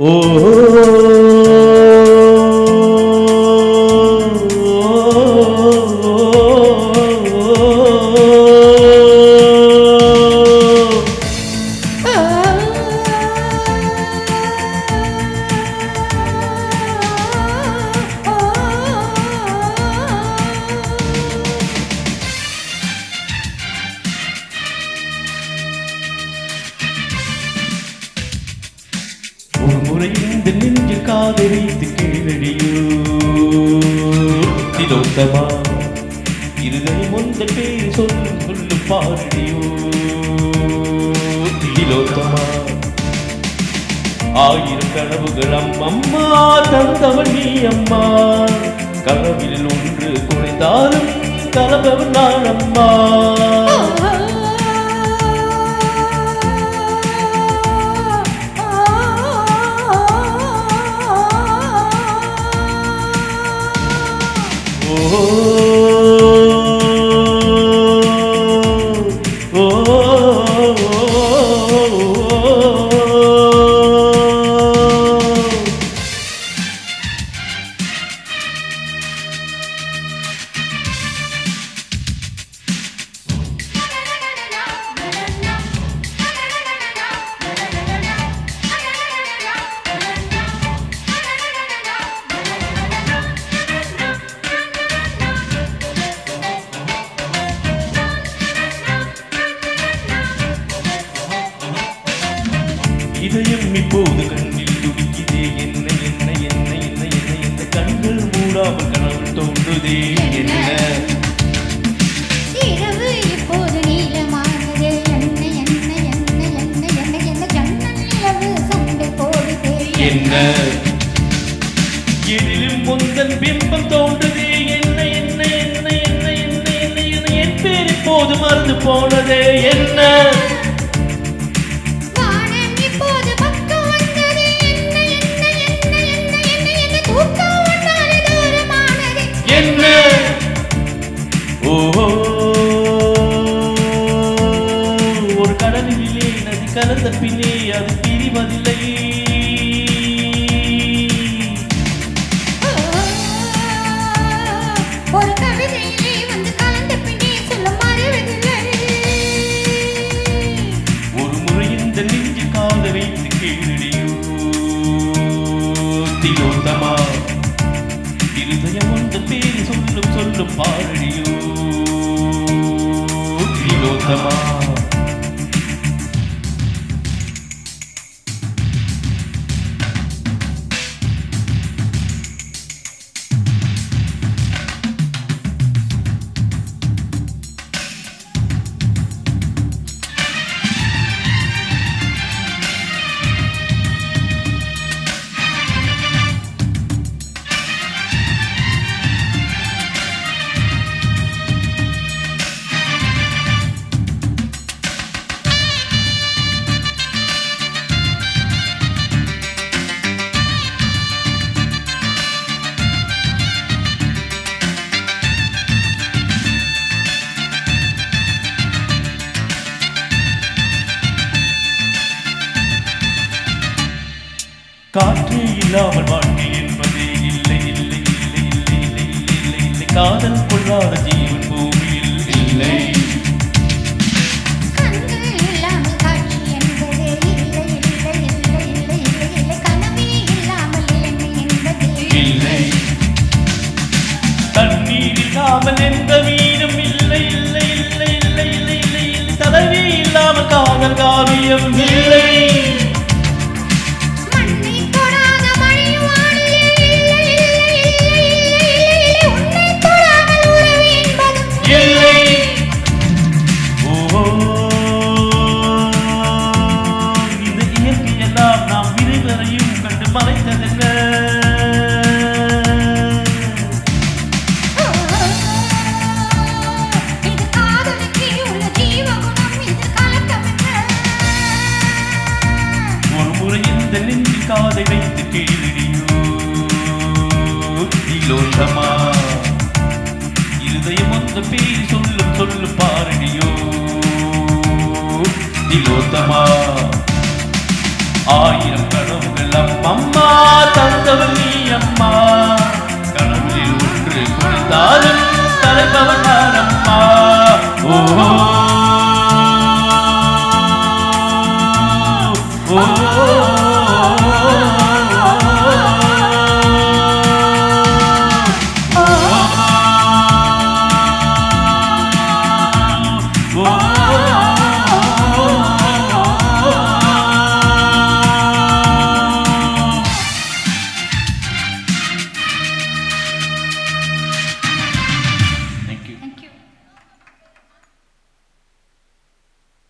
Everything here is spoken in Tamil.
ஓ ஒரு முறை இந்த நெஞ்சில் காதை வைத்து கேளடியோ திலோத்தமா இருதயம் ஒன்ற பேர் சொல்லும் சொல்லும் பாரடியோ திலோத்தமா ஆயிரம் கனவுகள் அம்மம்மா தந்தவன் நீ அம்மா கனவில் ஒன்று குறைந்தாலும் கலந்தவன் நான் அம்மா இதயம் இப்போது கண்ணில் துடிக்குதே என்ன என்ன என்ன என்ன என்ன என்ன கண்கள் மூடாமல் கனவு தோன்றுதே என்ன இரவு இப்போது நீளமானது என்ன என்ன என்ன என்ன என்ன என்ன கண்ணன் நிலவு சண்டை போடுதே என்ன எதிலும் முந்தன் பிம்பம் தோன்றுதே என்ன என்ன என்ன என்ன என்ன என்ன என்ன என் பேர் இப்போது மறந்து போனதே என்ன ஒரு கடலிலே நதி கலந்த பின்னே அது பிரிவதில்லை ஒரு கவிதையிலே வந்து கலந்த பின்னே சொல்ல மறவதில்லை ஒரு முறை இந்த நெஞ்சு காத வைத்து கேளடியோ திலோத்தமா இருதயம் ஒன்று பேர் சொல்லும் சொல்லும் பாரடியோ திலோத்தமா காற்று இல்லாமல் வாழ்க்கை என்பதே இல்லை இல்லை இல்லை இல்லை இல்லை இல்லை இல்லை இல்லை காதல் கொள்ளாத ஜீவன் பூமியில் இல்லை கண்கள் இல்லாமல் காட்சி என்பதே இல்லை இல்லை இல்லை இல்லை இல்லை இல்லை கனவே இல்லாமல் இளமை என்பதே இல்லை தண்ணீர் இல்லாமல் எந்த வீடும் இல்லை இல்லை இல்லை இல்லை இல்லை இல்லை இல்லை தலைவி இல்லாமல் காதல் காவியம் இல்லை காதை வைத்து கேளடியோ திலோத்தமா இருதயம் ஒன்ற பேர் சொல்லும் சொல்லும் பாரடியோ திலோத்தமா ஆயிரம் கனவுகள் அம்மம்மா தந்தவள் நீ அம்மா கனவுகளில் ஒன்று கொடுத்தாலும் தலைப்பவன் நான் அம்மா ஓ ஓ